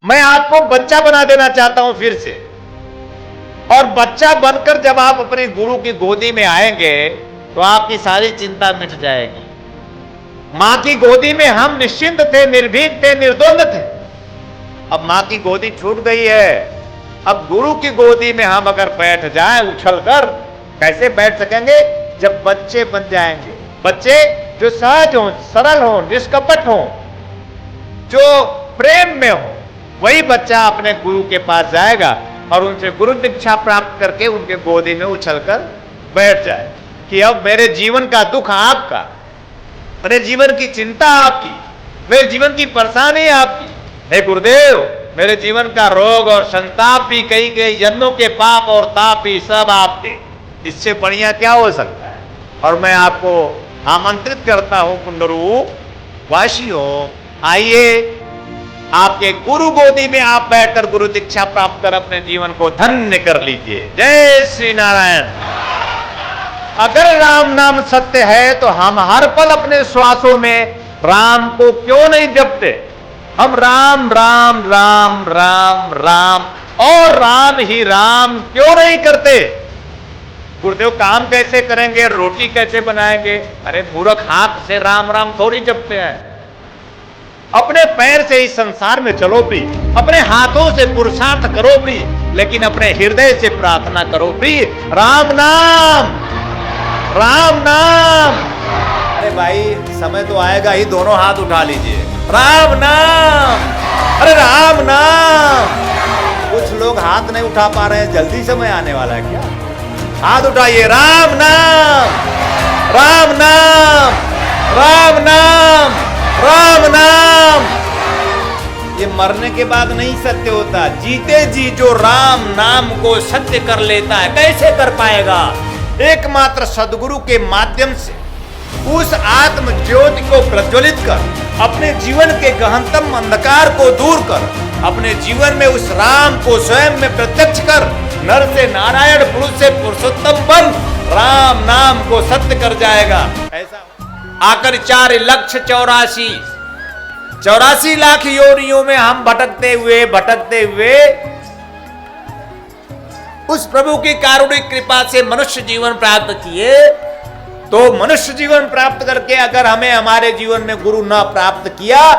मैं आपको बच्चा बना देना चाहता हूं फिर से। और बच्चा बनकर जब आप अपने गुरु की गोदी में आएंगे तो आपकी सारी चिंता मिट जाएगी। मां की गोदी में हम निश्चिंत थे, निर्भीक थे, निर्द्वंद थे। अब मां की गोदी छूट गई है। अब गुरु की गोदी में हम अगर बैठ जाएं उछलकर, कैसे बैठ सकेंगे? जब बच्चे बन जाएंगे। बच्चे जो सहज हो, सरल हो, निष्कपट हो, जो प्रेम में हो, वही बच्चा अपने गुरु के पास जाएगा और उनसे गुरु दीक्षा प्राप्त करके उनके गोदी में उछलकर बैठ जाए कि अब मेरे जीवन का दुख आपका, मेरे जीवन की चिंता आपकी, मेरे जीवन की परेशानी आपकी। हे गुरुदेव, मेरे जीवन का रोग और संताप भी, कई कई जन्मों के पाप और ताप भी सब आपके। इससे बढ़िया क्या हो सकता है? और मैं आपको आमंत्रित करता हूं पुंडरू वासियों, आइए आपके गुरु गोदी में आप बैठकर गुरु दीक्षा प्राप्त कर अपने जीवन को धन्य कर लीजिए। जय श्री नारायण। अगर राम नाम सत्य है तो हम हर पल अपने श्वासों में राम को क्यों नहीं जपते? हम राम राम राम राम राम और राम ही राम क्यों नहीं करते? गुरुदेव काम कैसे करेंगे, रोटी कैसे बनाएंगे? अरे मूर्ख, हाथ से राम राम थोड़ी जपते हैं। अपने पैर से इस संसार में चलो भी, अपने हाथों से पुरुषार्थ करो भी, लेकिन अपने हृदय से प्रार्थना करो भी, राम नाम, राम नाम। अरे भाई, समय तो आएगा ही, दोनों हाथ उठा लीजिए। राम नाम, अरे राम नाम। कुछ लोग हाथ नहीं उठा पा रहे हैं, जल्दी समय आने वाला है क्या? हाथ उठाइए। राम नाम, राम नाम, राम नाम, राम नाम। ये मरने के बाद नहीं सत्य होता, जीते जी जो राम नाम को सत्य कर लेता है, कैसे कर पाएगा? एकमात्र सदगुरु के माध्यम से उस आत्म ज्योति को प्रज्वलित कर, अपने जीवन के गहनतम अंधकार को दूर कर, अपने जीवन में उस राम को स्वयं में प्रत्यक्ष कर, नर से नारायण, पुरुष से पुरुषोत्तम बन राम नाम को सत्य कर जाएगा। ऐसा आकर 84 लाख योनियों में हम भटकते हुए उस प्रभु की कारुणिक कृपा से मनुष्य जीवन प्राप्त किए। तो मनुष्य जीवन प्राप्त करके अगर हमें हमारे जीवन में गुरु न प्राप्त किया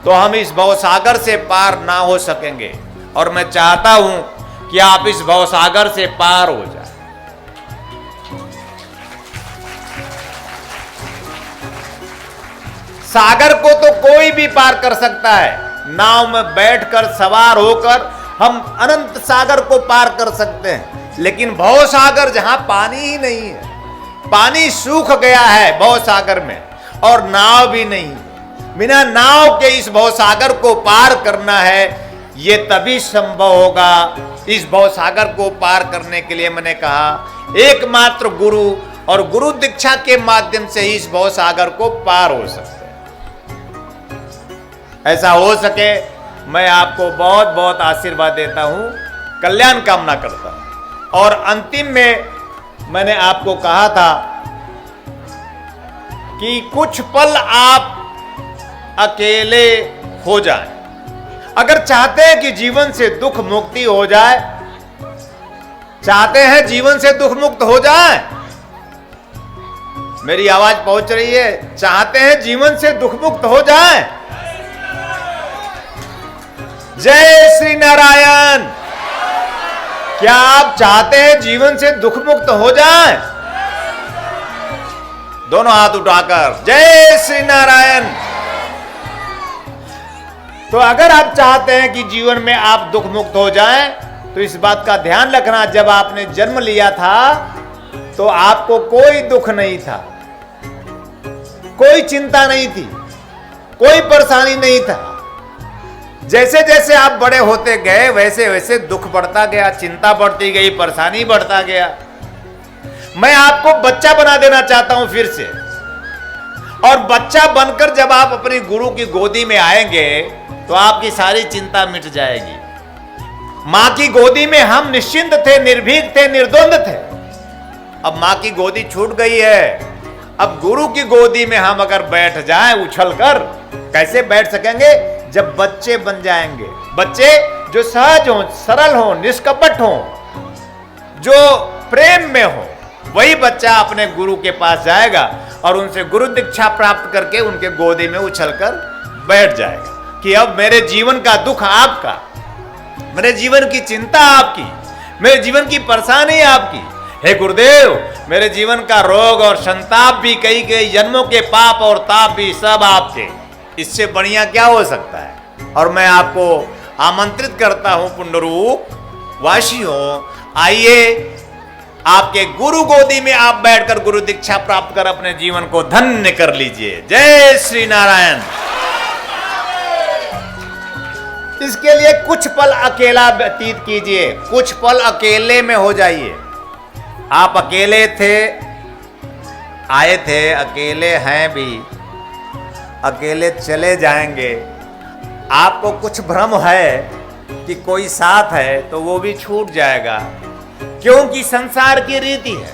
तो हम इस भवसागर से पार ना हो सकेंगे। और मैं चाहता हूं कि आप इस भवसागर से पार हो जाए। सागर को तो कोई भी पार कर सकता है। नाव में बैठकर, सवार होकर हम अनंत सागर को पार कर सकते हैं, लेकिन भव सागर जहां पानी ही नहीं है, पानी सूख गया है भव सागर में, और नाव भी नहीं, बिना नाव के इस भव सागर को पार करना है, ये तभी संभव होगा। इस भव सागर को पार करने के लिए मैंने कहा एकमात्र गुरु और गुरु दीक्षा के माध्यम से ही इस भव सागर को पार हो सकता है। ऐसा हो सके मैं आपको बहुत बहुत आशीर्वाद देता हूं, कल्याण कामना करता हूं। और अंतिम में मैंने आपको कहा था कि कुछ पल आप अकेले हो जाएं। अगर चाहते हैं कि जीवन से दुख मुक्ति हो जाए, चाहते हैं जीवन से दुख मुक्त हो जाए, मेरी आवाज पहुंच रही है? चाहते हैं जीवन से दुख मुक्त हो जाए? जय श्री नारायण। क्या आप चाहते हैं जीवन से दुख मुक्त हो जाएं? दोनों हाथ उठाकर जय श्री नारायण। तो अगर आप चाहते हैं कि जीवन में आप दुख मुक्त हो जाएं, तो इस बात का ध्यान रखना, जब आपने जन्म लिया था तो आपको कोई दुख नहीं था, कोई चिंता नहीं थी, कोई परेशानी नहीं था। जैसे जैसे आप बड़े होते गए वैसे वैसे दुख बढ़ता गया, चिंता बढ़ती गई, परेशानी बढ़ता गया। मैं आपको बच्चा बना देना चाहता हूं फिर से। और बच्चा बनकर जब आप अपनी गुरु की गोदी में आएंगे तो आपकी सारी चिंता मिट जाएगी। मां की गोदी में हम निश्चिंत थे, निर्भीक थे, निर्द्वंद थे। अब मां की गोदी छूट गई है। अब गुरु की गोदी में हम अगर बैठ जाएं उछलकर, कैसे बैठ सकेंगे? जब बच्चे बन जाएंगे। बच्चे जो सहज हो, सरल हो, निष्कपट हो, जो प्रेम में हो, वही बच्चा अपने गुरु के पास जाएगा और उनसे गुरु दीक्षा प्राप्त करके उनके गोदी में उछलकर बैठ जाएगा कि अब मेरे जीवन का दुख आपका, मेरे जीवन की चिंता आपकी, मेरे जीवन की परेशानी आपकी। हे गुरुदेव, मेरे जीवन का रोग और संताप भी, कई जन्मों के पाप और ताप भी सब आपके, इससे बढ़िया क्या हो सकता है। और मैं आपको आमंत्रित करता हूं पुंडरूप वासियों, आइए आपके गुरु गोदी में आप बैठकर गुरु दीक्षा प्राप्त कर अपने जीवन को धन्य कर लीजिए। जय श्री नारायण। इसके लिए कुछ पल अकेला व्यतीत कीजिए, कुछ पल अकेले में हो जाइए। आप अकेले थे, आए थे, अकेले हैं भी, अकेले चले जाएंगे। आपको कुछ भ्रम है कि कोई साथ है तो वो भी छूट जाएगा, क्योंकि संसार की रीति है,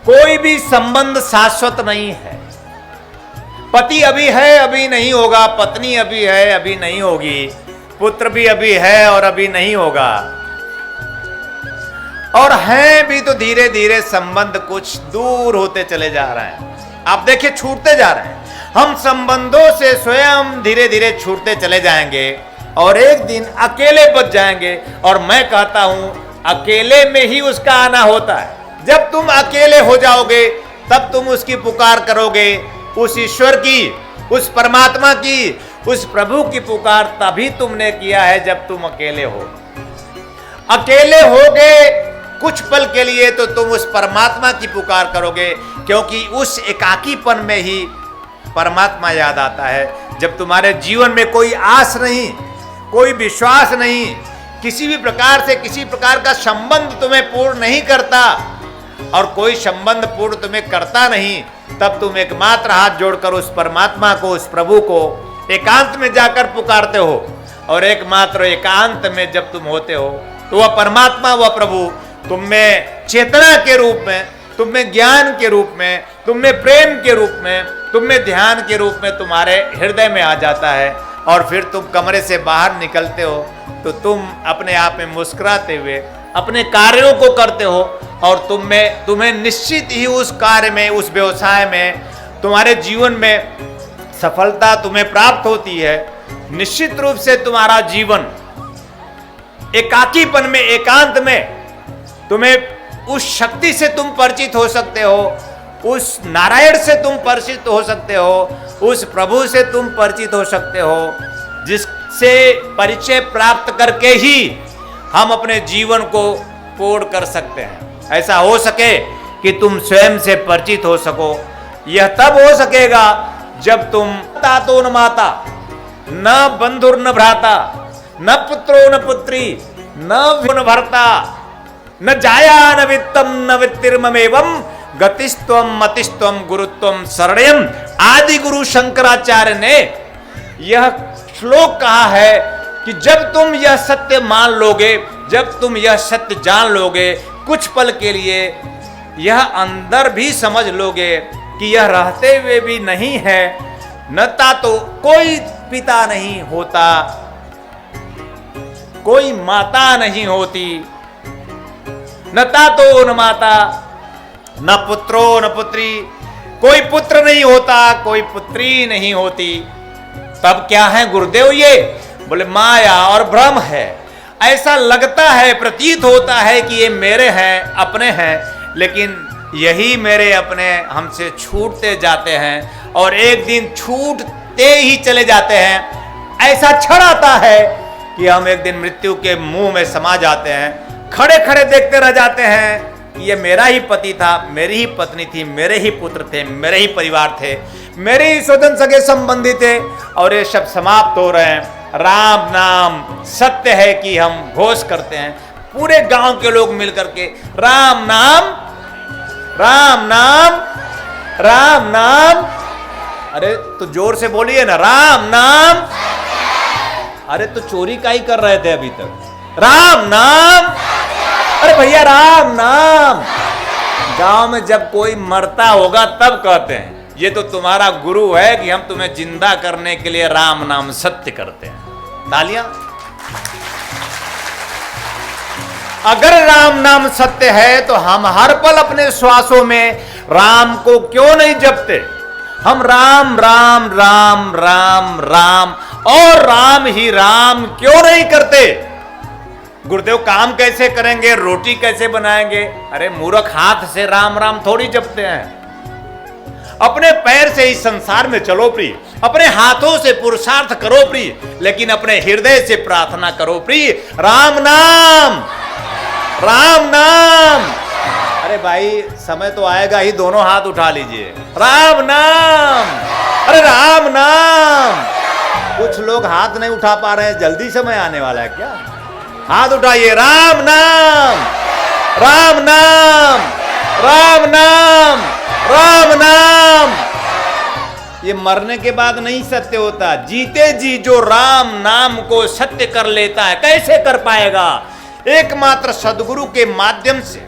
कोई भी संबंध शाश्वत नहीं है। पति अभी है, अभी नहीं होगा, पत्नी अभी है, अभी नहीं होगी, पुत्र भी अभी है और अभी नहीं होगा, और हैं भी तो धीरे धीरे संबंध कुछ दूर होते चले जा रहे हैं। आप देखिए, छूटते जा रहे हैं। हम संबंधों से स्वयं धीरे धीरे छूटते चले जाएंगे और एक दिन अकेले बच जाएंगे। और मैं कहता हूं, अकेले में ही उसका आना होता है। जब तुम अकेले हो जाओगे तब तुम उसकी पुकार करोगे, उस ईश्वर की, उस परमात्मा की, उस प्रभु की पुकार तभी तुमने किया है जब तुम अकेले हो। अकेले होगे कुछ पल के लिए तो तुम उस परमात्मा की पुकार करोगे, क्योंकि उस एकाकीपन में ही परमात्मा याद आता है। जब तुम्हारे जीवन में कोई आस नहीं, कोई विश्वास नहीं, किसी भी प्रकार से किसी प्रकार का संबंध तुम्हें पूर्ण नहीं करता और कोई संबंध पूर्ण तुम्हें करता नहीं, तब तुम एकमात्र हाथ जोड़कर उस परमात्मा को, उस प्रभु को एकांत में जाकर पुकारते हो। और एकमात्र एकांत में जब तुम होते हो तो वह परमात्मा, वह प्रभु तुम में चेतना के रूप में, तुम में ज्ञान के रूप में, तुम में प्रेम के रूप में, तुम में ध्यान के रूप में तुम्हारे हृदय में आ जाता है। और फिर तुम कमरे से बाहर निकलते हो तो तुम अपने आप में मुस्कुराते हुए अपने कार्यों को करते हो और तुम्हें निश्चित ही उस कार्य में, उस व्यवसाय में, तुम्हारे जीवन में सफलता तुम्हें प्राप्त होती है। निश्चित रूप से तुम्हारा जीवन एकाकीपन में, एकांत में, तुम्हें उस शक्ति से तुम परिचित हो सकते हो, उस नारायण से तुम परिचित हो सकते हो, उस प्रभु से तुम परिचित हो सकते हो, जिससे परिचय प्राप्त करके ही हम अपने जीवन को पूर्ण कर सकते हैं। ऐसा हो सके कि तुम स्वयं से परिचित हो सको। यह तब हो सकेगा जब तुम तातो न माता, न बंधुर न भ्राता, न पुत्रो न पुत्री, न भर्ता, न जाया न वित्तम न वित्तिर्ममेवं गतिस्त्वम मतिस्त्वम गुरुत्वम शरणयम। आदि गुरु शंकराचार्य ने यह श्लोक कहा है कि जब तुम यह सत्य मान लोगे, जब तुम यह सत्य जान लोगे, कुछ पल के लिए यह अंदर भी समझ लोगे कि यह रहते हुए भी नहीं है, नता तो कोई पिता नहीं होता, कोई माता नहीं होती, नता तो न माता, न पुत्रो न पुत्री, कोई पुत्र नहीं होता, कोई पुत्री नहीं होती। तब क्या है गुरुदेव? ये बोले माया और भ्रम है। ऐसा लगता है, प्रतीत होता है कि ये मेरे हैं, अपने हैं, लेकिन यही मेरे अपने हमसे छूटते जाते हैं और एक दिन छूटते ही चले जाते हैं। ऐसा क्षण आता है कि हम एक दिन मृत्यु के मुंह में समा जाते हैं, खड़े खड़े देखते रह जाते हैं कि ये मेरा ही पति था, मेरी ही पत्नी थी, मेरे ही पुत्र थे, मेरे ही परिवार थे, मेरे ही स्वजन सगे संबंधी थे, और ये सब समाप्त हो रहे हैं। राम नाम सत्य है कि हम घोष करते हैं, पूरे गांव के लोग मिलकर के राम नाम, राम नाम, राम नाम। अरे तो जोर से बोलिए ना, राम नाम। अरे तो चोरी का ही कर रहे थे अभी तक। राम नाम, अरे भैया राम नाम। गांव में जब कोई मरता होगा तब कहते हैं ये तो तुम्हारा गुरु है कि हम तुम्हें जिंदा करने के लिए राम नाम सत्य करते हैं। तालियां। अगर राम नाम सत्य है तो हम हर पल अपने श्वासों में राम को क्यों नहीं जपते? हम राम राम राम राम राम और राम ही राम क्यों नहीं करते? गुरुदेव काम कैसे करेंगे, रोटी कैसे बनाएंगे? अरे मूर्ख, हाथ से राम राम थोड़ी जपते हैं। अपने पैर से इस संसार में चलो प्रिय, अपने हाथों से पुरुषार्थ करो प्रिय, लेकिन अपने हृदय से प्रार्थना करो प्रिय, राम नाम राम नाम। अरे भाई समय तो आएगा ही, दोनों हाथ उठा लीजिए, राम नाम, अरे राम नाम। कुछ लोग हाथ नहीं उठा पा रहे हैं, जल्दी समय आने वाला है क्या? हाथ उठाइए, राम नाम राम नाम राम नाम राम नाम। ये मरने के बाद नहीं सत्य होता, जीते जी जो राम नाम को सत्य कर लेता है, कैसे कर पाएगा? एकमात्र सदगुरु के माध्यम से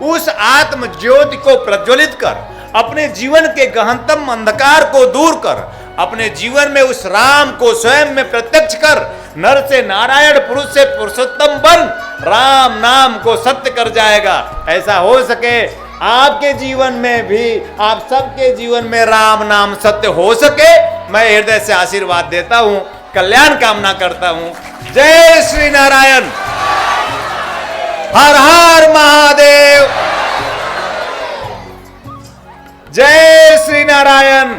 उस आत्म ज्योति को प्रज्वलित कर, अपने जीवन के गहनतम अंधकार को दूर कर, अपने जीवन में उस राम को स्वयं में प्रत्यक्ष कर, नर से नारायण, पुरुष से पुरुषोत्तम बन, राम नाम को सत्य कर जाएगा। ऐसा हो सके आपके जीवन में भी, आप सबके जीवन में राम नाम सत्य हो सके, मैं हृदय से आशीर्वाद देता हूं, कल्याण कामना करता हूं। जय श्री नारायण, हर हर महादेव, जय श्री नारायण।